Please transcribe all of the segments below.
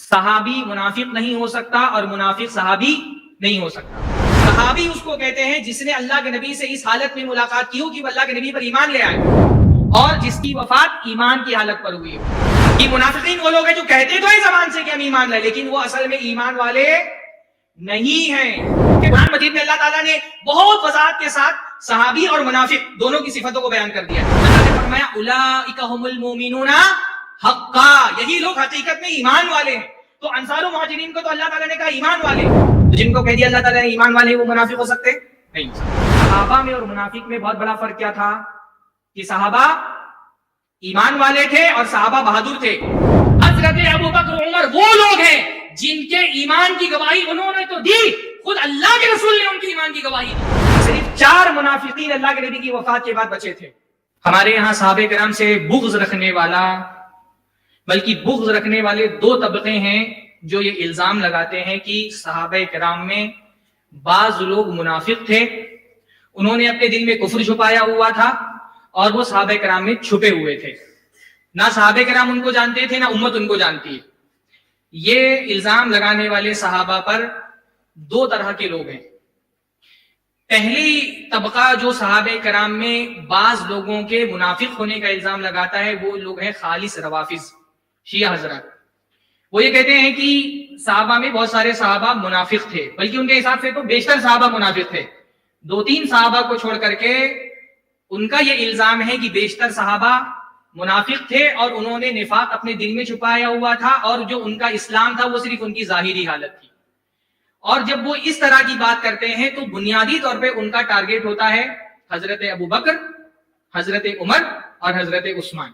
صحابی منافق نہیں ہو سکتا اور منافق صحابی نہیں ہو سکتا. صحابی اس کو کہتے ہیں جس نے اللہ کے نبی سے اس حالت میں ملاقات کی ہو کہ وہ اللہ کے نبی پر ایمان لے آئے اور جس کی وفات ایمان کی حالت پر ہوئی ہو. کہ منافقین وہ لوگ ہیں جو کہتے تو ہیں زبان سے کہ ہم ایمان لائے، لیکن وہ اصل میں ایمان والے نہیں ہیں. قرآن مجید میں اللہ تعالیٰ نے بہت وضاحت کے ساتھ صحابی اور منافق دونوں کی صفتوں کو بیان کر دیا. اللہ نے فرمایا اولئک هم المؤمنون حقا، یہی لوگ حقیقت میں ایمان والے ہیں. تو انصار و مہاجرین کو تو اللہ تعالیٰ نے کہا ایمان والے، جن کو کہہ دیا اللہ تعالیٰ نے ایمان والے وہ منافق ہو سکتے نہیں. صحابہ میں اور منافق میں بہت بڑا فرق کیا تھا کہ صحابہ ایمان والے تھے اور صحابہ بہادر تھے. حضرت ابوبکر عمر وہ لوگ ہیں جن کے ایمان کی گواہی انہوں نے تو دی، خود اللہ کے رسول نے ان کی ایمان کی گواہی دی. صرف 4 منافقین اللہ کے نبی کی وفات کے بعد بچے تھے. ہمارے یہاں صحابہ کرام سے بغض رکھنے والا، بلکہ بغض رکھنے والے 2 طبقے ہیں جو یہ الزام لگاتے ہیں کہ صحابہ کرام میں بعض لوگ منافق تھے، انہوں نے اپنے دل میں کفر چھپایا ہوا تھا اور وہ صحابہ کرام میں چھپے ہوئے تھے. نہ صحابہ کرام ان کو جانتے تھے نہ امت ان کو جانتی ہے. یہ الزام لگانے والے صحابہ پر 2 طرح کے لوگ ہیں. پہلی طبقہ جو صحابہ کرام میں بعض لوگوں کے منافق ہونے کا الزام لگاتا ہے وہ لوگ ہیں خالص روافض، شیعہ حضرات. وہ یہ کہتے ہیں کہ صحابہ میں بہت سارے صحابہ منافق تھے، بلکہ ان کے حساب سے تو بیشتر صحابہ منافق تھے. 2-3 صحابہ کو چھوڑ کر کے ان کا یہ الزام ہے کہ بیشتر صحابہ منافق تھے اور انہوں نے نفاق اپنے دل میں چھپایا ہوا تھا اور جو ان کا اسلام تھا وہ صرف ان کی ظاہری حالت تھی. اور جب وہ اس طرح کی بات کرتے ہیں تو بنیادی طور پہ ان کا ٹارگیٹ ہوتا ہے حضرت ابوبکر، حضرت عمر اور حضرت عثمان.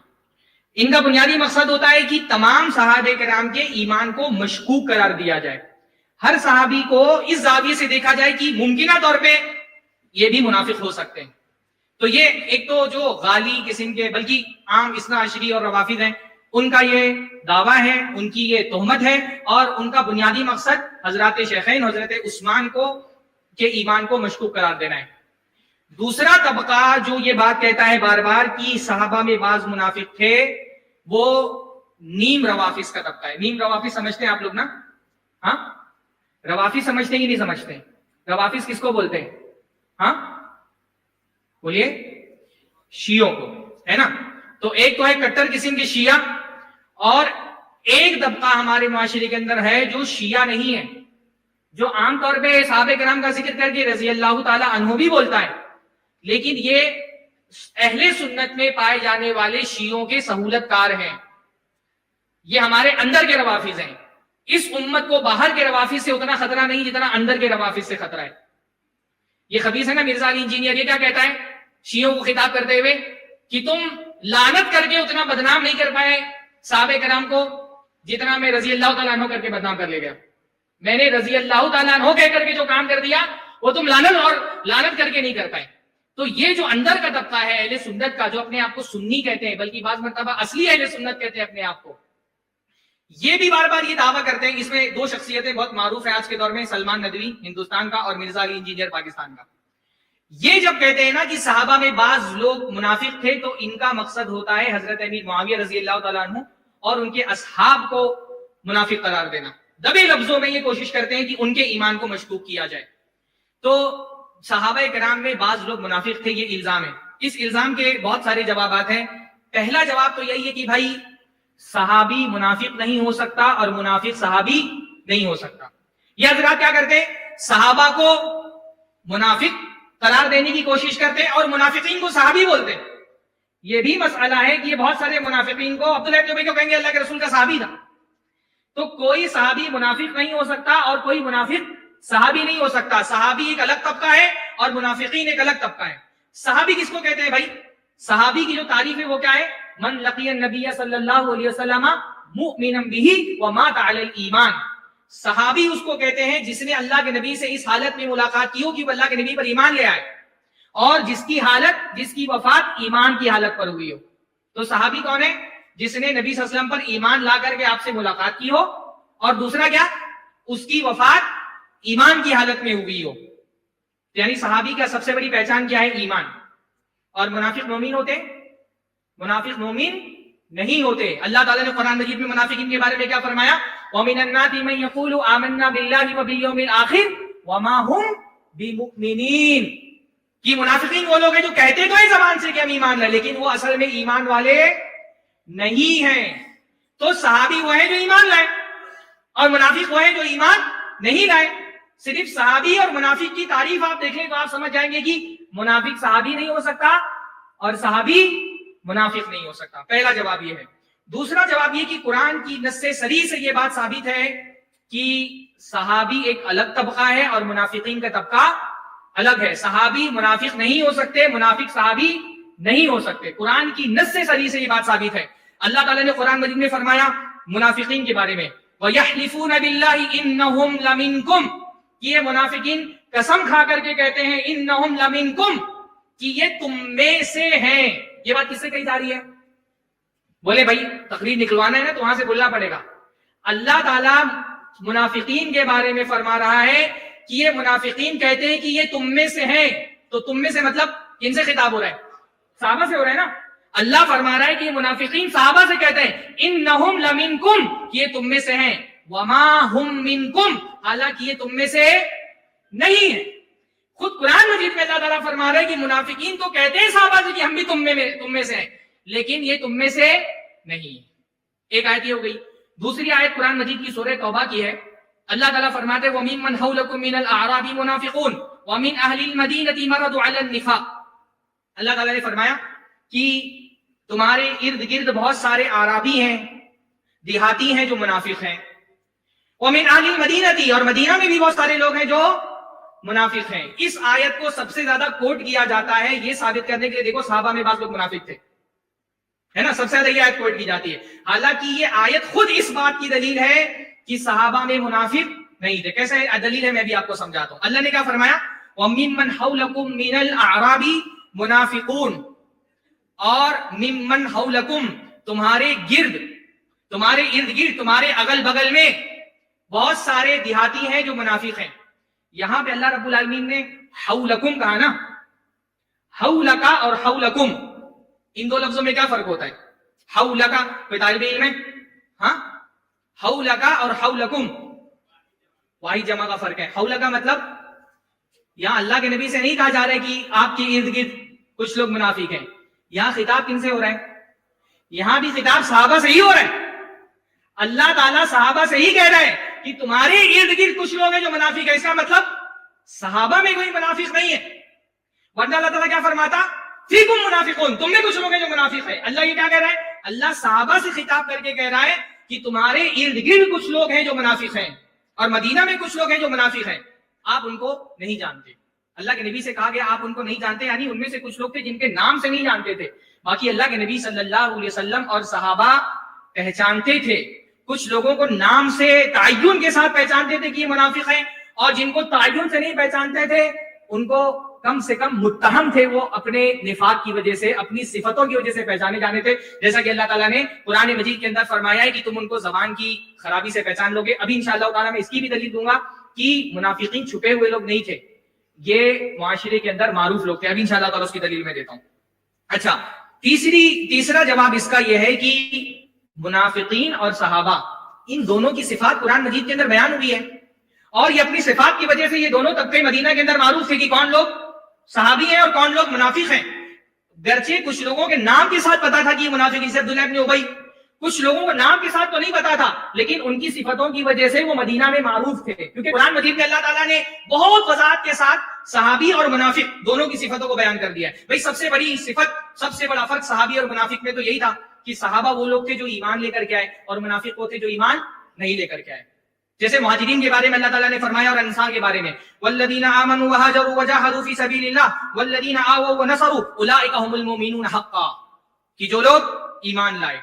ان کا بنیادی مقصد ہوتا ہے کہ تمام صحابہ کرام کے ایمان کو مشکوک قرار دیا جائے. ہر صحابی کو اس زاویے سے دیکھا جائے کہ ممکنہ طور پہ یہ بھی منافق ہو سکتے ہیں. تو یہ ایک تو جو غالی قسم کے بلکہ عام اثنا عشری اور روافض ہیں ان کا یہ دعویٰ ہے، ان کی یہ تہمت ہے اور ان کا بنیادی مقصد حضرات شیخین حضرت عثمان کو کے ایمان کو مشکوک قرار دینا ہے. دوسرا طبقہ جو یہ بات کہتا ہے بار بار کہ صحابہ میں بعض منافق تھے وہ نیم روافض کا طبقہ ہے. نیم روافض سمجھتے ہیں آپ لوگ نا؟ ہاں، روافض سمجھتے ہیں کہ نہیں سمجھتے؟ روافض کس کو بولتے ہیں؟ ہاں بولیے. شیعوں کو، ہے نا. تو ایک تو ہے کٹر قسم کے شیعہ اور ایک طبقہ ہمارے معاشرے کے اندر ہے جو شیعہ نہیں ہے، جو عام طور پہ صحابہ کرام کا ذکر کر کے رضی اللہ تعالی عنہ بھی بولتا ہے، لیکن یہ اہل سنت میں پائے جانے والے شیعوں کے سہولت کار ہیں. یہ ہمارے اندر کے روافض ہیں. اس امت کو باہر کے روافض سے اتنا خطرہ نہیں جتنا اندر کے روافض سے خطرہ ہے. یہ خبیث ہے نا مرزا علی انجینئر، یہ کیا کہتا ہے شیعوں کو خطاب کرتے ہوئے کہ تم لعنت کر کے اتنا بدنام نہیں کر پائے صحابہ کرام کو جتنا میں رضی اللہ تعالیٰ عنہ کر کے بدنام کر لے گیا. میں نے رضی اللہ تعالیٰ عنہ کہہ کر کے جو کام کر دیا وہ تم لعنت کر کے نہیں کر پائے. تو یہ جو اندر کا طبقہ ہے اہل سنت کا، جو اپنے آپ کو سنی کہتے ہیں بلکہ بعض مرتبہ اصلی اہل سنت کہتے ہیں اپنے آپ کو، یہ بھی بار بار یہ دعویٰ کرتے ہیں. اس میں 2 شخصیتیں بہت معروف ہیں آج کے دور میں، سلمان ندوی ہندوستان کا اور مرزا علی انجینئر پاکستان کا. یہ جب کہتے ہیں نا کہ صحابہ میں بعض لوگ منافق تھے تو ان کا مقصد ہوتا ہے حضرت امیر معاویہ رضی اللہ تعالیٰ عنہ اور ان کے اصحاب کو منافق قرار دینا. دبے لفظوں میں یہ کوشش کرتے ہیں کہ ان کے ایمان کو مشکوک کیا جائے. تو صحابہ کرام میں بعض لوگ منافق تھے، یہ الزام ہے. اس الزام کے بہت سارے جوابات ہیں. پہلا جواب تو یہی ہے کہ بھائی صحابی منافق نہیں ہو سکتا اور منافق صحابی نہیں ہو سکتا. یہ حضرات کیا کرتے ہیں، صحابہ کو منافق قرار دینے کی کوشش کرتے ہیں اور منافقین کو صحابی بولتے ہیں. یہ بھی مسئلہ ہے کہ یہ بہت سارے منافقین کو عبداللہ ابن ابی کو کہیں گے اللہ کے رسول کا صحابی تھا. تو کوئی صحابی منافق نہیں ہو سکتا اور کوئی منافق صحابی نہیں ہو سکتا. صحابی ایک الگ طبقہ ہے اور منافقین ایک الگ طبقہ ہے. صحابی کس کو کہتے ہیں بھائی؟ صحابی کی جو تعریف ہے وہ کیا ہے؟ من لقی النبی صلی اللہ علیہ وسلم مؤمنا به ومات علی الایمان. صحابی اس کو کہتے ہیں جس نے اللہ کے نبی سے اس حالت میں ملاقات کی ہو کہ وہ اللہ کے نبی پر ایمان لے آئے اور جس کی وفات ایمان کی حالت پر ہوئی ہو. تو صحابی کون ہے؟ جس نے نبی صلی اللہ علیہ وسلم پر ایمان لا کر کے آپ سے ملاقات کی ہو اور دوسرا کیا، اس کی وفات ایمان کی حالت میں ہوئی ہو. یعنی صحابی کا سب سے بڑی پہچان کیا ہے؟ ایمان. اور منافق مومن ہوتے ہیں؟ منافق مومن نہیں ہوتے. اللہ تعالیٰ نے قرآن مجید میں منافقین کے بارے میں کیا فرمایا؟ وَمِنَ النَّاسِ مَن يَقُولُ آمَنَّا بِاللَّهِ وَبِالْيَوْمِ الْآخِرِ وَمَا هُمْ بِمُؤْمِنِينَ کہ منافقین وہ لوگ ہیں جو کہتے تو ہیں زبان سے کہ ہم ایمان لائے، لیکن وہ اصل میں ایمان والے نہیں ہیں. تو صحابی وہ ہیں جو ایمان لائے اور منافق وہ ہیں جو ایمان نہیں لائے. صرف صحابی اور منافق کی تعریف آپ دیکھ لیں تو آپ سمجھ جائیں گے کہ منافق صحابی نہیں ہو سکتا اور صحابی منافق نہیں ہو سکتا. پہلا جواب یہ ہے. دوسرا جواب یہ کہ قرآن کی نص صریح سے یہ بات ثابت ہے کہ صحابی ایک الگ طبقہ ہے اور منافقین کا طبقہ الگ ہے. صحابی منافق نہیں ہو سکتے، منافق صحابی نہیں ہو سکتے. قرآن کی نص صریح سے یہ بات ثابت ہے. اللہ تعالیٰ نے قرآن مجید میں فرمایا منافقین کے بارے میں وَيَحْلِفُونَ بِاللَّهِ إِنَّهُمْ لَمِنْكُمْ کہ یہ منافقین قسم کھا کر کے کہتے ہیں انہم لمنکم کہ یہ تم میں سے ہیں. یہ بات کس سے کہی جا رہی ہے؟ بولے بھائی تقریر نکلوانا ہے نا تو وہاں سے بولنا پڑے گا. اللہ تعالیٰ منافقین کے بارے میں فرما رہا ہے کہ یہ منافقین کہتے ہیں کہ یہ تم میں سے ہیں. تو تم میں سے مطلب کن سے خطاب ہو رہا ہے؟ صحابہ سے ہو رہا ہے نا. اللہ فرما رہا ہے کہ یہ منافقین صحابہ سے کہتے ہیں انہم لمنکم کہ یہ تم میں سے ہیں وما ہم منکم حالانکہ یہ تم میں سے نہیں ہے. خود قرآن مجید میں اللہ تعالیٰ فرما رہا ہے کہ منافقین تو کہتے ہیں صحابہ سے کہ ہم بھی تم میں سے ہیں لیکن یہ تم میں سے نہیں. ایک آیت یہ ہو گئی. دوسری آیت قرآن مجید کی سورہ توبہ کی ہے. اللہ تعالیٰ فرماتے ہیں وَمِمَّنْ حَوْلَكُم مِّنَ الْأَعْرَابِ مُنَافِقُونَ وَمِنْ أَهْلِ الْمَدِينَةِ مَرَضُوا عَلَى النِّفَاقِ. اللہ تعالیٰ نے فرمایا کہ تمہارے ارد گرد بہت سارے اعرابی ہیں، دیہاتی ہیں جو منافق ہیں. وَمِنْ أَهْلِ الْمَدِينَةِ اور مدینہ میں بھی بہت سارے لوگ ہیں جو منافق ہیں. اس آیت کو سب سے زیادہ کوٹ کیا جاتا ہے یہ ثابت کرنے کے لیے دیکھو صحابہ میں بعض لوگ منافق تھے ہے نا. سب سے زیادہ یہ آیت کوٹ کی جاتی ہے. حالانکہ یہ آیت خود اس بات کی دلیل ہے کہ صحابہ میں منافق نہیں تھے. کیسے دلیل ہے میں بھی آپ کو سمجھاتا ہوں. اللہ نے کیا فرمایا وَمِمَّنْ حَوْلَكُم مِّنَ الْأَعْرَابِ مُنَافِقُونَ اور ممن حولکم تمہارے گرد تمہارے ارد گرد تمہارے اگل بغل میں بہت سارے دیہاتی ہیں جو منافق ہیں. یہاں پہ اللہ رب العالمین نے حولکم کہا نا. حولکا اور حولکم ان دو لفظوں میں کیا فرق ہوتا ہے؟ حولکا کوئی طالب علم ہے؟ ہاں حولکا اور حولکم واحد جمع کا فرق ہے. حولکا مطلب یہاں اللہ کے نبی سے نہیں کہا جا رہا ہے کہ آپ کے ارد گرد کچھ لوگ منافق ہیں. یہاں خطاب کن سے ہو رہا ہے؟ یہاں بھی خطاب صحابہ سے ہی ہو رہا ہے. اللہ تعالیٰ صحابہ سے ہی کہہ رہا ہے کہ تمہارے ارد گرد کچھ لوگ ہیں جو منافق ہیں. اس کا مطلب صحابہ میں کوئی منافق نہیں ہے. ورنہ اللہ تعالیٰ کیا فرماتا فیکم منافقون تم میں کچھ لوگ ہیں جو منافق ہیں. اللہ یہ کیا کہہ رہا ہے؟ اللہ صحابہ سے خطاب کر کے کہہ رہا ہے کہ تمہارے ارد گرد کچھ لوگ ہیں جو منافق ہیں اور مدینہ میں کچھ لوگ ہیں جو منافق ہیں. آپ ان کو نہیں جانتے. اللہ کے نبی سے کہا گیا آپ ان کو نہیں جانتے یعنی ان میں سے کچھ لوگ تھے جن کے نام سے نہیں جانتے تھے. باقی اللہ کے نبی صلی اللہ علیہ وسلم اور صحابہ پہچانتے تھے. کچھ لوگوں کو نام سے تعین کے ساتھ پہچانتے تھے کہ یہ منافق ہیں اور جن کو تعین سے نہیں پہچانتے تھے ان کو کم سے کم متہم تھے. وہ اپنے نفاق کی وجہ سے اپنی صفتوں کی وجہ سے پہچانے جانے تھے. جیسا کہ اللہ تعالیٰ نے قرآن مجید کے اندر فرمایا ہے کہ تم ان کو زبان کی خرابی سے پہچان لوگے. ابھی انشاءاللہ تعالیٰ میں اس کی بھی دلیل دوں گا کہ منافقین چھپے ہوئے لوگ نہیں تھے، یہ معاشرے کے اندر معروف لوگ تھے. ابھی انشاءاللہ تعالیٰ اس کی دلیل میں دیتا ہوں. اچھا تیسرا جواب اس کا یہ ہے کہ منافقین اور صحابہ ان دونوں کی صفات قرآن مجید کے اندر بیان ہوئی ہے اور یہ اپنی صفات کی وجہ سے یہ دونوں طبقے مدینہ کے اندر معروف تھے کہ کون لوگ صحابی ہیں اور کون لوگ منافق ہیں. گرچہ کچھ لوگوں کے نام کے ساتھ پتا تھا کہ یہ منافق ہیں، عبداللہ ابن ابی، کچھ لوگوں کو نام کے ساتھ تو نہیں پتا تھا لیکن ان کی صفتوں کی وجہ سے وہ مدینہ میں معروف تھے. کیونکہ قرآن مجید میں اللہ تعالیٰ نے بہت وضاحت کے ساتھ صحابی اور منافق دونوں کی صفتوں کو بیان کر دیا ہے. بھائی سب سے بڑی صفت، سب سے بڑا فرق صحابی اور منافق میں تو یہی تھا کہ صحابہ وہ لوگ تھے جو ایمان لے کر کے آئے اور منافق وہ تھے جو ایمان نہیں لے کر کے آئے. جیسے مہاجرین کے بارے میں اللہ تعالیٰ نے فرمایا اور انصار کے بارے میں والذین آمنوا وہاجروا وجاہدوا فی سبیل اللہ والذین آووا ونصروا اولئک هم المؤمنون حقا کہ جو لوگ ایمان لائے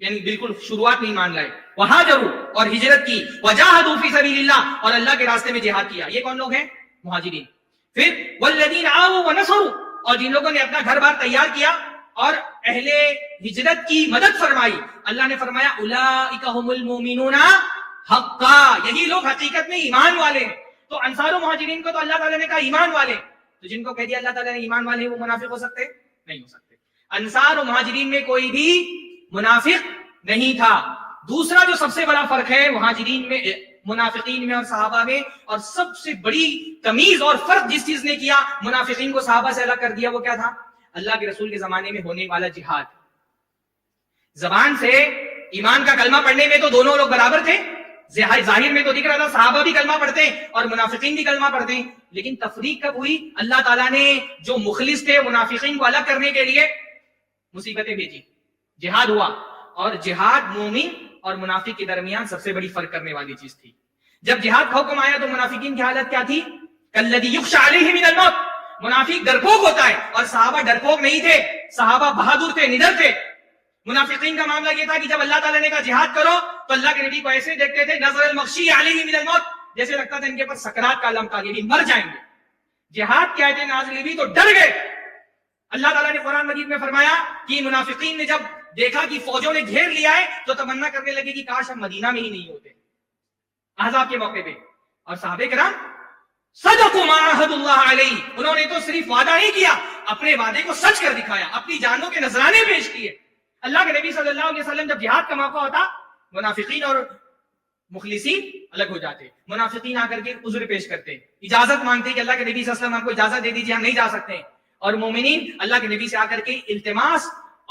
یعنی بالکل شروعات میں ایمان لائے، وہاجروا اور ہجرت کی، وجاہدوا فی سبیل اللہ اور اللہ کے راستے میں جہاد کیا. یہ کون لوگ ہیں؟ مہاجرین. پھر والذین آووا ونصروا اور جن لوگوں نے اپنا گھر بار تیار کیا اور اہل ہجرت کی مدد فرمائی. اللہ نے فرمایا اولئک هم المؤمنون حقا، یہی لوگ حقیقت میں ایمان والے ہیں. تو انصار و مہاجرین کو تو اللہ تعالیٰ نے کہا ایمان والے، تو جن کو کہہ دیا اللہ تعالیٰ نے ایمان والے وہ منافق ہو سکتے نہیں ہو سکتے. انصار و مہاجرین میں کوئی بھی منافق نہیں تھا. دوسرا جو سب سے بڑا فرق ہے مہاجرین میں، منافقین میں اور صحابہ میں، اور سب سے بڑی تمیز اور فرق جس چیز نے کیا منافقین کو صحابہ سے الگ کر دیا، وہ کیا تھا؟ اللہ کے رسول کے زمانے میں ہونے والا جہاد. زبان سے ایمان کا کلمہ پڑھنے میں تو دونوں لوگ برابر تھے، ظاہر میں تو دکھ رہا تھا صحابہ بھی کلمہ پڑھتے ہیں اور منافقین بھی کلمہ پڑھتے ہیں، لیکن تفریق کب ہوئی؟ اللہ تعالیٰ نے جو مخلص تھے منافقین کو الگ کرنے کے لیے مصیبتیں بھیجی، جہاد ہوا. اور جہاد مومن اور منافق کے درمیان سب سے بڑی فرق کرنے والی چیز تھی. جب جہاد کا حکم آیا تو منافقین کی حالت کیا تھی؟ کالذی یخشی علیہ من الموت. منافق ڈرپوک ہوتا ہے اور صحابہ ڈرپوک نہیں تھے، صحابہ بہادر تھے، نڈر تھے. منافقین کا معاملہ یہ تھا کہ جب اللہ تعالیٰ نے کہا جہاد کرو تو اللہ کے نبی کو ایسے دیکھتے تھے نظر المغشی علیہ من الموت، جیسے لگتا تھا ان کے پر سکرات کا علم تھا، یہ بھی مر جائیں گے. جہاد کی آیتیں نازل ہوئی تو ڈر گئے. اللہ تعالیٰ نے قرآن مجید میں فرمایا کہ منافقین نے جب دیکھا کہ فوجوں نے گھیر لیا ہے تو تمنا کرنے لگے کہ کاش ہم مدینہ میں ہی نہیں ہوتے احزاب کے موقع پہ. اور صحابہ کرام صدقوا ما عاہد اللہ علیہ، انہوں نے تو صرف وعدہ نہیں کیا، اپنے وعدے کو سچ کر دکھایا، اپنی جانوں کے نذرانے پیش کیے. اللہ کے نبی صلی اللہ علیہ وسلم جب جہاد کا موقع ہوتا منافقین اور مخلصین الگ ہو جاتے. منافقین آ کر کے عذر پیش کرتے، اجازت مانگتے کہ اللہ کے نبی صلی اللہ علیہ وسلم ہم کو اجازت دے دیجیے، ہم نہیں جا سکتے. اور مومنین اللہ کے نبی سے آ کر کے التماس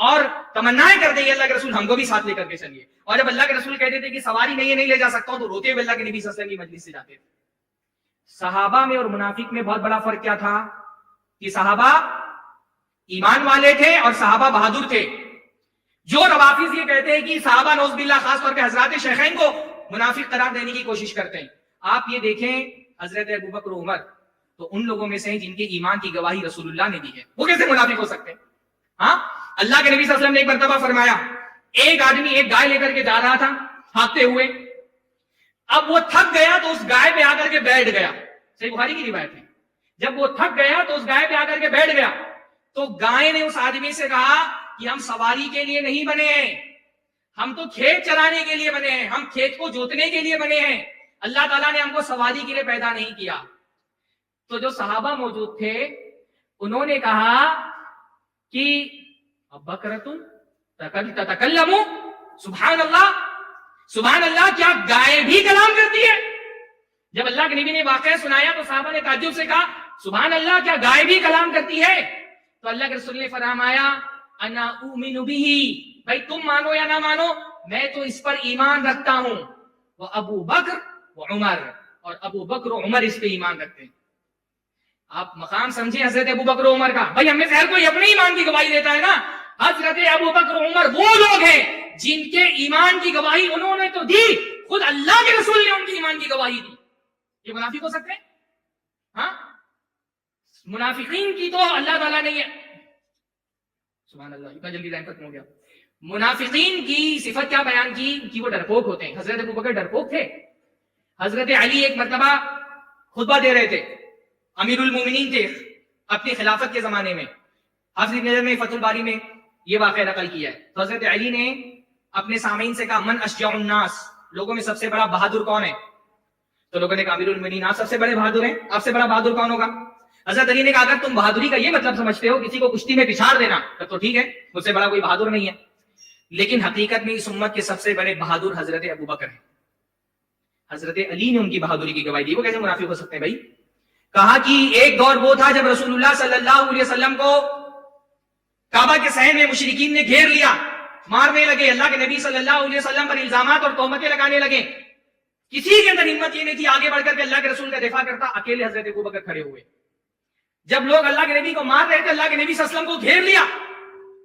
اور تمنائیں کرتے کہ اللہ کے رسول ہم کو بھی ساتھ لے کر کے چلیے. اور جب اللہ کے رسول کہتے تھے کہ سواری نہیں لے جا سکتا ہوں تو روتے ہوئے اللہ کے نبی صلی اللہ علیہ وسلم کی مجلس سے جاتے تھے. صحابہ میں اور منافق میں بہت بڑا فرق کیا تھا کہ صحابہ ایمان والے تھے اور صحابہ بہادر تھے. جو روافض یہ کہتے ہیں کہ صحابہ نعوذ باللہ خاص طور پہ حضرات شیخین کو منافق قرار دینے کی کوشش کرتے ہیں. آپ یہ دیکھیں حضرت ابوبکر و عمر تو ان لوگوں میں سے ہیں جن کے ایمان کی گواہی رسول اللہ نے دی ہے، وہ کیسے منافق ہو سکتے ہیں؟ ہاں، اللہ کے نبی صلی اللہ علیہ وسلم نے ایک مرتبہ فرمایا ایک آدمی ایک گائے لے کر کے جا رہا تھا ہانکتے ہوئے، اب وہ تھک گیا تو اس گائے پہ آ کر کے بیٹھ گیا. صحیح بخاری کی روایت ہے. جب وہ تھک گیا تو اس گائے پہ آ کر کے بیٹھ گیا تو گائے نے اس آدمی سے کہا کہ ہم سواری کے لیے نہیں بنے ہیں، ہم تو کھیت چرانے کے لیے بنے ہیں، ہم کھیت کو جوتنے کے لیے بنے ہیں، اللہ تعالیٰ نے ہم کو سواری کے لیے پیدا نہیں کیا. تو جو صحابہ موجود تھے انہوں نے کہا کہ بقرۃ تتکلم، سبحان اللہ سبحان اللہ، کیا گائے بھی کلام کرتی ہے؟ جب اللہ کے نبی نے واقعہ سنایا تو صحابہ نے تعجب سے کہا سبحان اللہ، کیا گائے بھی کلام کرتی ہے؟ تو اللہ کے رسول نے فرمایا انا اؤمن به، بھائی تم مانو یا نہ مانو میں تو اس پر ایمان رکھتا ہوں. وہ ابو بکر و عمر، اور ابو بکر و عمر اس پہ ایمان رکھتے ہیں. آپ مقام سمجھیں حضرت ابو بکر و عمر کا. بھائی ہم میں سے ہر کوئی اپنے ایمان کی گواہی دیتا ہے نا. حضرت ابو بکر و عمر وہ لوگ ہیں جن کے ایمان کی گواہی انہوں نے تو دی، خود اللہ کے رسول نے ان کی ایمان کی گواہی دی. یہ منافق ہو سکتے ہیں؟ ہاں، منافقین کی تو اللہ تعالیٰ نے سبحان اللہ اتنا جلدی ٹائم ختم ہو گیا. منافقین کی صفت کیا بیان کی کہ وہ ڈرپوک ہوتے ہیں. حضرت ابو بکر ڈرپوک تھے. حضرت علی ایک مرتبہ خطبہ دے رہے تھے، امیر المومنین تھے اپنی خلافت کے زمانے میں. حافظ ابن حجر نے فتح الباری میں یہ واقعہ نقل کیا ہے. تو حضرت علی نے اپنے سامعین سے کہا من اشجع الناس، لوگوں میں سب سے بڑا بہادر کون ہے؟ تو لوگوں نے کہا امیر المومنین آپ سب سے بڑے بہادر ہیں، آپ سے بڑا بہادر کون ہوگا؟ حضرت علی نے کہا اگر تم بہادری کا یہ مطلب سمجھتے ہو کسی کو کشتی میں پچھاڑ دینا تو ٹھیک ہے، مجھ سے بڑا کوئی بہادر نہیں ہے، لیکن حقیقت میں اس امت کے سب سے بڑے بہادر حضرت ابو بکر ہیں. حضرت علی نے ان کی بہادری کی گواہی دی. وہ کیسے منافق ہو سکتے ہیں بھائی؟ کہا کہ ایک دور وہ تھا جب رسول اللہ صلی اللہ علیہ وسلم کو کعبہ کے صحن میں مشرکین نے گھیر لیا، مارنے لگے، اللہ کے نبی صلی اللہ علیہ وسلم پر الزامات اور تہمتیں لگانے لگے. کسی کے اندر ہمت یہ نہیں تھی آگے بڑھ کر کے اللہ کے رسول کا دفاع کرتا. اکیلے حضرت ابو بکر کھڑے ہوئے. جب لوگ اللہ کے نبی کو مار رہے تھے اللہ کے نبی صلی اللہ علیہ وسلم کو گھیر لیا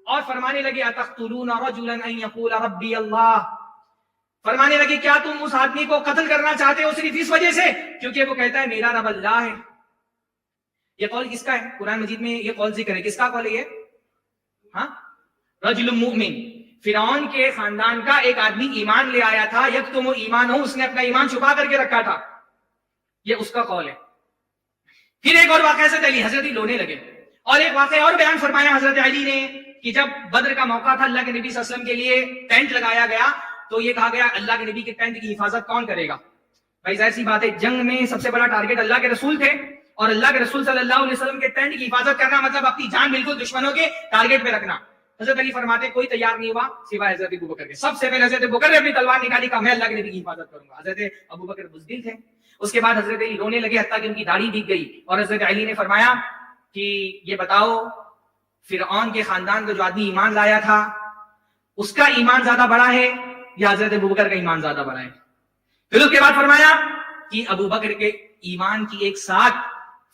اور فرمانے لگے اتقتلون رجلا ان یقول ربی اللہ، فرمانے لگے کیا تم اس آدمی کو قتل کرنا چاہتے ہو صرف اس وجہ سے کیونکہ وہ کہتا ہے میرا رب اللہ ہے. یہ قول کس کا ہے؟ قرآن مجید میں یہ قول ذکر ہے. کس کا قول ہے یہ؟ ہاں، رجل مؤمن، فرعون کے خاندان کا ایک آدمی ایمان لے آیا تھا، یکتم ایمان ہو، اس نے اپنا ایمان چھپا کر کے رکھا تھا، یہ اس کا قول ہے. پھر ایک اور واقعہ سے علی حضرت رونے لگے اور ایک واقعہ اور بیان فرمایا حضرت علی نے کہ جب بدر کا موقع تھا اللہ کے نبی صلی اللہ علیہ وسلم کے لیے ٹینٹ لگایا گیا تو یہ کہا گیا اللہ کے نبی کے ٹینٹ کی حفاظت کون کرے گا؟ بھائی ظاہر سی بات ہے جنگ میں سب سے بڑا ٹارگیٹ اللہ کے رسول تھے اور اللہ کے رسول صلی اللہ علیہ وسلم کے ٹینٹ کی حفاظت کرنا مطلب اپنی جان بالکل دشمنوں کے ٹارگیٹ پہ رکھنا. حضرت علی فرماتے ہیں کوئی تیار نہیں ہوا سوائے حضرت ابو بکر کے. سب سے پہلے حضرت ابو بکر نے اپنی تلوار نکالی, کہا میں اللہ کے نبی کی حفاظت کروں گا. حضرت ابو بکر بزدل تھے. اس کے بعد حضرت علی رونے لگے حتیٰ کہ ان کی داڑھی بھیگ گئی, اور حضرت علی نے فرمایا کہ یہ بتاؤ فرعون کے خاندان کا جو آدمی ایمان لایا تھا اس کا ایمان زیادہ بڑا ہے یا حضرت ابو بکر کا ایمان زیادہ بڑا ہے؟ پھر اس کے بعد فرمایا کہ ابو بکر کے ایمان کی ایک ساتھ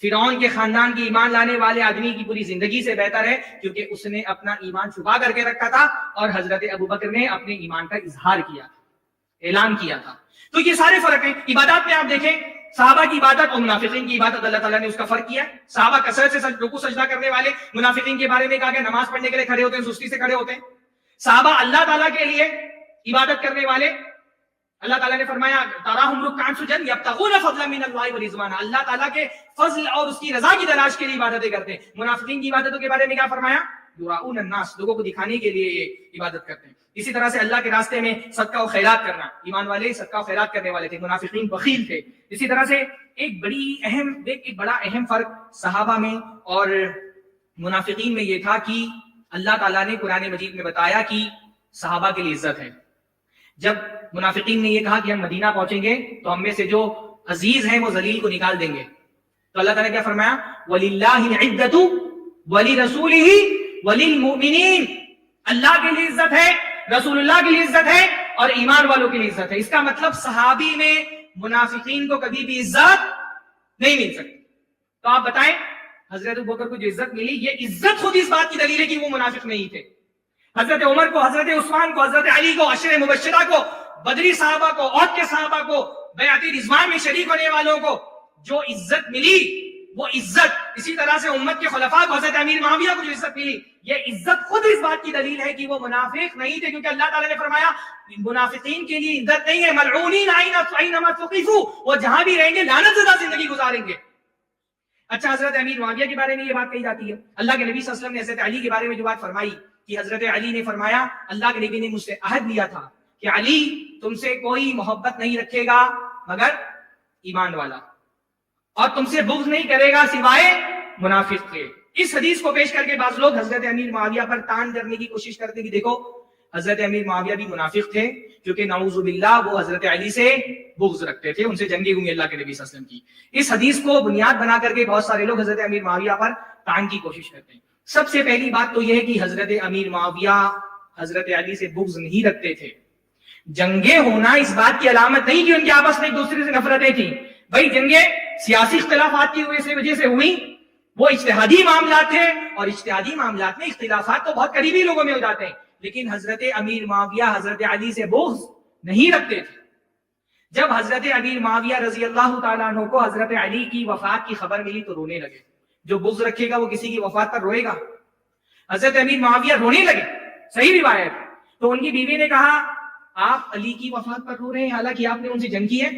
فرعون کے خاندان کی ایمان لانے والے آدمی کی پوری زندگی سے بہتر ہے, کیونکہ اس نے اپنا ایمان چھپا کر کے رکھا تھا اور حضرت ابو بکر نے اپنے ایمان کا اظہار کیا تھا, اعلان کیا تھا. تو یہ سارے فرق ہیں. عبادات میں آپ دیکھیں صحابہ کی عبادت اور منافقین کی عبادت اللہ تعالیٰ نے اس کا فرق کیا. صحابہ کثرت سے رکوع سجدہ کرنے والے, منافقین کے بارے میں کہا کہ نماز پڑھنے کے لیے کھڑے ہوتے ہیں, سستی سے کھڑے ہوتے ہیں. صحابہ اللہ تعالیٰ کے لیے عبادت کرنے والے, اللہ تعالیٰ نے فرمایا تراہم رکعا سجدا یبتغون فضلا من اللہ ورضوانا, اللہ تعالیٰ کے فضل اور اس کی رضا کی تلاش کے لیے عبادتیں کرتے ہیں. منافقین کی عبادتوں کے بارے میں کیا فرمایا؟ یراؤن الناس, لوگوں کو دکھانے کے لیے یہ عبادت کرتے ہیں. اسی طرح سے اللہ کے راستے میں صدقہ و خیرات کرنا, ایمان والے صدقہ و خیرات کرنے والے تھے, منافقین بخیل تھے. اسی طرح سے ایک بڑا اہم فرق صحابہ میں اور منافقین میں یہ تھا کہ اللہ تعالیٰ نے قرآن مجید میں بتایا کہ صحابہ کے لیے عزت ہے. جب منافقین نے یہ کہا کہ ہم مدینہ پہنچیں گے تو ہم میں سے جو عزیز ہیں وہ ذلیل کو نکال دیں گے, تو اللہ تعالیٰ نے کیا فرمایا؟ وَلِلَّهِ الْعِزَّةُ وَلِرَسُولِهِ وَلِلْمُؤْمِنِينَ, اللہ کے لیے عزت ہے, رسول اللہ کے لیے عزت ہے اور ایمان والوں کے لیے عزت ہے. اس کا مطلب صحابی میں منافقین کو کبھی بھی عزت نہیں مل سکتی. تو آپ بتائیں حضرت ابوبکر کو جو عزت ملی, یہ عزت خود اس بات کی دلیل ہے کہ وہ منافق نہیں تھے. حضرت عمر کو, حضرت عثمان کو, حضرت علی کو, عشر مبشرہ کو, بدری صحابہ کو, عہد کے صحابہ کو, بیعت رضوان میں شریک ہونے والوں کو جو عزت ملی وہ عزت, اسی طرح سے امت کے خلفاء کو, حضرت امیر معاویہ کو جو عزت ملی, یہ عزت خود اس بات کی دلیل ہے کہ وہ منافق نہیں تھے, کیونکہ اللہ تعالیٰ نے فرمایا منافقین کے لیے عزت نہیں ہے, ملعونین اینما ثقفوا, وہ جہاں بھی رہیں گے لعنت زدہ زندگی گزاریں گے. اچھا, حضرت امیر معاویہ کے بارے میں یہ بات کہی جاتی ہے. اللہ کے نبی صلی اللہ علیہ وسلم نے حضرت علی کے بارے میں جو بات فرمائی کہ حضرت علی نے فرمایا اللہ کے نبی نے مجھ سے عہد لیا تھا کہ علی تم سے کوئی محبت نہیں رکھے گا مگر ایمان والا, اور تم سے بغض نہیں کرے گا سوائے منافق کے. اس حدیث کو پیش کر کے بعض لوگ حضرت امیر معاویہ پر تان کرنے کی کوشش کرتے ہیں کہ دیکھو حضرت امیر معاویہ بھی منافق تھے, کیونکہ نعوذ باللہ وہ حضرت علی سے بغض رکھتے تھے, ان سے جنگیں ہوئی اللہ کے نبی صلی اللہ علیہ وسلم کی. اس حدیث کو بنیاد بنا کر کے بہت سارے لوگ حضرت امیر معاویہ پر تان کی کوشش کرتے ہیں. سب سے پہلی بات تو یہ ہے کہ حضرت امیر معاویہ حضرت علی سے بغض نہیں رکھتے تھے. جنگیں ہونا اس بات کی علامت نہیں کہ ان کے آپس میں ایک دوسرے سے نفرتیں تھیں. بھائی جنگیں سیاسی اختلافات کی وجہ سے ہوئی, وہ اجتہادی معاملات تھے, اور اجتہادی معاملات میں اختلافات تو بہت قریبی لوگوں میں ہو جاتے ہیں, لیکن حضرت امیر معاویہ حضرت علی سے بغض نہیں رکھتے تھے. جب حضرت امیر معاویہ رضی اللہ تعالیٰ عنہ کو حضرت علی کی وفات کی خبر ملی تو رونے لگے. جو بغض رکھے گا وہ کسی کی وفات پر روئے گا؟ حضرت امیر معاویہ رونے لگے, صحیح روایت. تو ان کی بیوی نے کہا آپ علی کی وفات پر رو رہے ہیں حالانکہ آپ نے ان سے جنگ کی ہے؟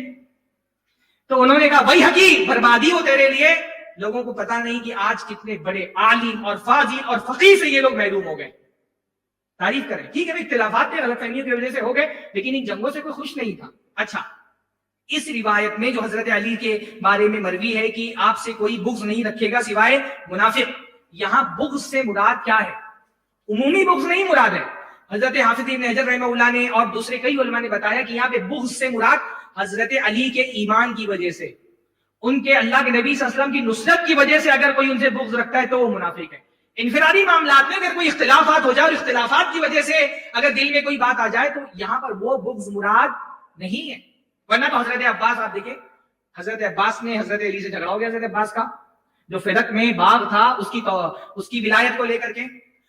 تو انہوں نے کہا بھائی حقیق بربادی ہو تیرے لیے, لوگوں کو پتا نہیں کہ آج کتنے بڑے عالم اور فاضل اور فقیہ سے یہ لوگ محروم ہو گئے. تعریف کریں, ٹھیک ہے اختلافات تھے, غلط فہمیوں کی وجہ سے ہو گئے, لیکن ان جنگوں سے کوئی خوش نہیں تھا. اچھا, اس روایت میں جو حضرت علی کے بارے میں مروی ہے کہ آپ سے کوئی بغض نہیں رکھے گا سوائے منافق, یہاں بغض سے مراد کیا ہے؟ عمومی بغض نہیں مراد ہے. حضرت حافظ ابن حجر رحمہ اللہ نے اور دوسرے کئی علماء نے بتایا کہ یہاں پہ بغض سے مراد حضرت علی کے ایمان کی وجہ سے, ان کے اللہ کے نبی صلی اللہ علیہ وسلم کی نصرت کی وجہ سے اگر کوئی ان سے بغض رکھتا ہے تو وہ منافق ہے. انفرادی معاملات میں اگر کوئی اختلافات ہو جائے اور اختلافات کی وجہ سے اگر دل میں کوئی بات آ جائے تو یہاں پر وہ بغض مراد نہیں ہے. ورنہ تو حضرت عباس آپ دیکھیں, حضرت عباس نے حضرت علی سے جھگڑا ہو گیا. حضرت عباس کا جو فدق میں باغ تھا اس کی ولایت کو لے کر کے,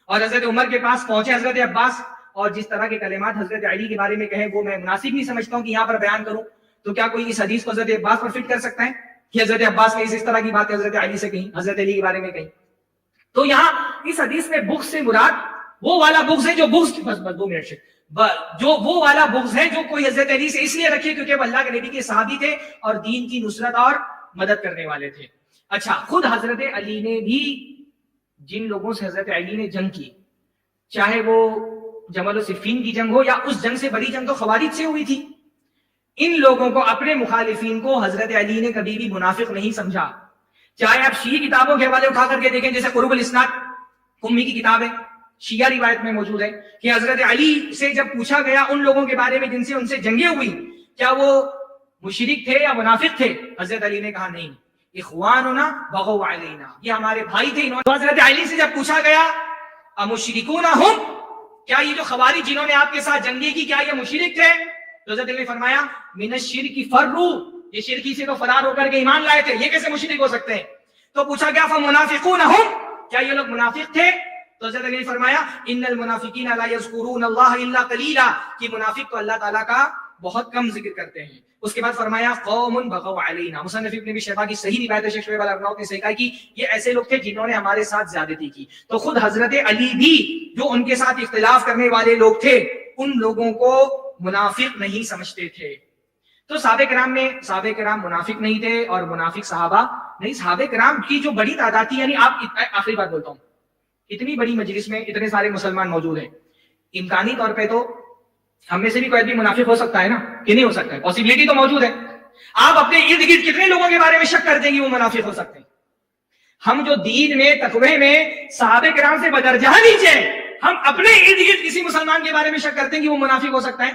اور حضرت عمر کے پاس پہنچے حضرت عباس, اور جس طرح کے کلمات حضرت علی کے بارے میں کہیں وہ میں مناسب نہیں سمجھتا ہوں کہ یہاں پر بیان کروں. تو کیا کوئی اس حدیث کو حضرت عباس پر فٹ کر سکتا ہے کہ حضرت عباس نے اس طرح کی باتیں حضرت علی سے کہیں, حضرت علی کے بارے میں کہیں؟ تو یہاں اس حدیث میں بغض سے مراد وہ والا بغض ہے جو بغض کی بس 2 منٹ سے جو وہ والا بغض ہے جو کوئی حضرت علی سے اس لیے رکھے کیونکہ وہ اللہ کے نبی کے صحابی تھے اور دین کی نصرت اور مدد کرنے والے تھے. اچھا, خود حضرت علی نے بھی جن لوگوں سے حضرت علی نے جنگ کی, چاہے وہ جمل و صفین کی جنگ ہو یا اس جنگ سے بڑی جنگ تو خوارج سے ہوئی تھی, ان لوگوں کو, اپنے مخالفین کو حضرت علی نے کبھی بھی منافق نہیں سمجھا. چاہے آپ شیعہ کتابوں کے حوالے اٹھا کر کے دیکھیں, جیسے قروب الاسناد قمی کی کتاب ہے, شیعہ روایت میں موجود ہے کہ حضرت علی سے جب پوچھا گیا ان لوگوں کے بارے میں جن سے ان سے جنگیں ہوئی کیا وہ مشرک تھے یا منافق تھے، حضرت علی نے کہا نہیں، اخواننا بغوا علینا، یہ ہمارے بھائی تھے. حضرت علی سے جب پوچھا گیا امشرکون ہم، کیا یہ جو خوارج جنہوں نے آپ کے ساتھ جنگیں کی کیا یہ مشرک تھے؟ تو حضرت علی نے فرمایا من الشرک فروا، یہ شرکی سے تو فرار ہو کر کے ایمان لائے تھے، یہ کیسے مشرک ہو سکتے ہیں؟ تو پوچھا گیا فمنافقون ہم، کیا یہ لوگ منافق تھے؟ تو حضرت علی نے فرمایا ان المنافقین لا یذکرون اللہ الا قلیلا، کہ منافق تو اللہ تعالیٰ کا بہت کم ذکر کرتے ہیں. اس کے بعد فرمایا قوم بغوا علینا، مصنف ابن ابی شیبہ کی صحیح روایت ہے، شیخ شعیب الارناؤط نے صحیح کہا کہ یہ ایسے لوگ تھے جنہوں نے ہمارے ساتھ زیادتی کی. تو خود حضرت علی بھی جو ان کے ساتھ اختلاف کرنے والے لوگ تھے ان لوگوں کو منافق نہیں سمجھتے تھے. تو صحابہ کرام منافق نہیں تھے اور منافق صحابہ نہیں. صحابہ کرام کی جو بڑی تعداد تھی، یعنی آپ آخری بات بولتا ہوں، اتنی بڑی مجلس میں اتنے سارے مسلمان موجود ہیں، امکانی طور پہ تو ہم میں سے بھی کوئی بھی منافق ہو سکتا ہے نا، کہ نہیں ہو سکتا ہے؟ پاسبلٹی تو موجود ہے. آپ اپنے ارد گرد کتنے لوگوں کے بارے میں شک کر دیں گے وہ منافق ہو سکتے ہیں؟ ہم جو دین میں تقوی میں صحابہ کرام سے بدرجہ نیچے، ہم اپنے ارد گرد کسی مسلمان کے بارے میں شک کرتے ہیں کہ وہ منافق ہو سکتا ہے،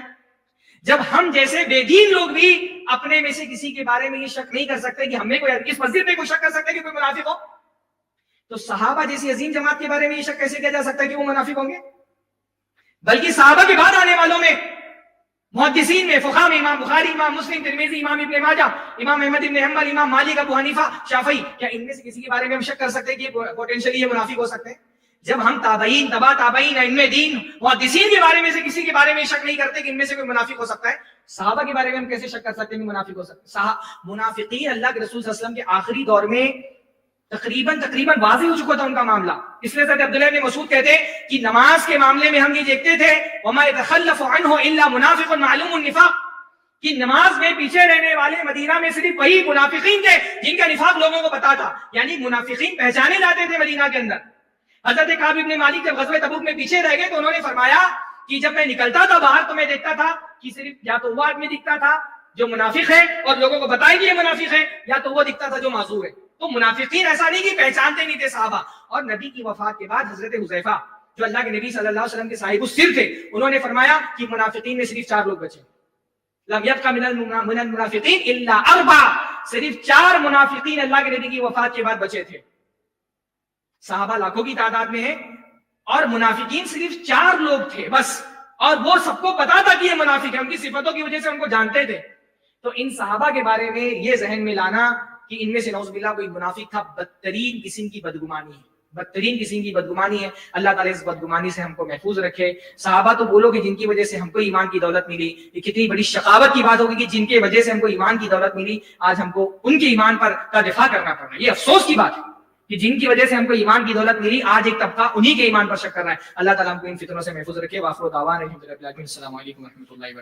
جب ہم جیسے بے دین لوگ بھی اپنے میں سے کسی کے بارے میں یہ شک نہیں کر سکتے کہ ہم میں کوئی اس مسجد میں کوئی شک کر سکتا ہے کہ کوئی منافق ہو، تو صحابہ جیسی عظیم جماعت کے بارے میں یہ شک کیسے کیا جا سکتا ہے کہ وہ منافق ہوں گے؟ بلکہ صحابہ کے بعد آنے والوں میں محدثین میں فقہاء میں امام بخاری، امام مسلم، ترمذی، امام ابن ماجہ، امام احمد ابن حنبل، امام مالک، ابو حنیفہ، شافعی، کیا ان میں سے کسی کے بارے میں ہم شک کر سکتے ہیں کہ یہ پوٹینشلی یہ منافق ہو سکتے ہیں؟ جب ہم تابعین، تبع تابعین، ائمہ دین، محدثین کے بارے میں سے کسی کے بارے میں شک نہیں کرتے کہ ان میں سے کوئی منافق ہو سکتا ہے، صحابہ کے بارے میں ہم کیسے شک کر سکتے ہیں کہ منافق ہو سکتے ہیں؟ منافقین اللہ کے رسول صلی اللہ علیہ وسلم کے آخری دور میں تقریباً واضح ہو چکا تھا ان کا معاملہ. اس لیے حضرت عبداللہ بن مسعود کہتے ہیں کہ نماز کے معاملے میں ہم یہ دیکھتے تھے وَمَا يَتَخَلَّفُ عَنْهُ إِلَّا مُنَافِقٌ مَعْلُومُ النِّفَاقِ، کہ نماز میں پیچھے رہنے والے مدینہ میں صرف وہی منافقین تھے جن کا نفاق لوگوں کو پتا تھا، یعنی منافقین پہچانے جاتے تھے مدینہ کے اندر. حضرت کعب بن مالک جب غزوہ تبوک میں پیچھے رہ گئے تو انہوں نے فرمایا کہ جب میں نکلتا تھا باہر تو میں دیکھتا تھا کہ صرف یا تو وہ آدمی دکھتا تھا جو منافق ہے اور لوگوں کو بتائیں کہ یہ منافق ہے، یا تو وہ دکھتا تھا جو معذور ہے. تو منافقین ایسا نہیں کہ پہچانتے نہیں تھے صحابہ. اور نبی کی وفات کے بعد حضرت حذیفہ جو اللہ کے نبی صلی اللہ علیہ وسلم کے صاحب السر تھے، انہوں نے فرمایا کہ منافقین میں صرف 4 لوگ بچے، لم یبق من المنافقین الا 4، صرف 4 منافقین اللہ کے نبی کی وفات کے بعد بچے تھے. صحابہ لاکھوں کی تعداد میں ہیں اور منافقین صرف 4 لوگ تھے بس، اور وہ سب کو پتا تھا کہ یہ منافق ہے، ان کی صفتوں کی وجہ سے ان کو جانتے تھے. تو ان صحابہ کے بارے میں یہ ذہن میں لانا کہ ان میں سے نعوذ باللہ کوئی منافق تھا، بدترین قسم کی بدگمانی ہے، بدترین قسم کی بدگمانی ہے. اللہ تعالیٰ اس بدگمانی سے ہم کو محفوظ رکھے. صحابہ تو بولو کہ جن کی وجہ سے ہم کو ایمان کی دولت ملی، یہ کتنی بڑی شقاوت کی بات ہوگی کہ جن کی وجہ سے ہم کو ایمان کی دولت ملی، آج ہم کو ان کے ایمان پر کا دفاع کرنا پڑ رہا ہے. یہ افسوس کی بات ہے کہ جن کی وجہ سے ہم کو ایمان کی دولت ملی، آج ایک طبقہ انہی کے ایمان پر شک کر رہا ہے. اللہ تعالیٰ ہم کو ان فتنوں سے محفوظ رکھے. وآخر دعوانا الحمدللہ، السلام علیکم ورحمۃ اللہ وبرکاتہ.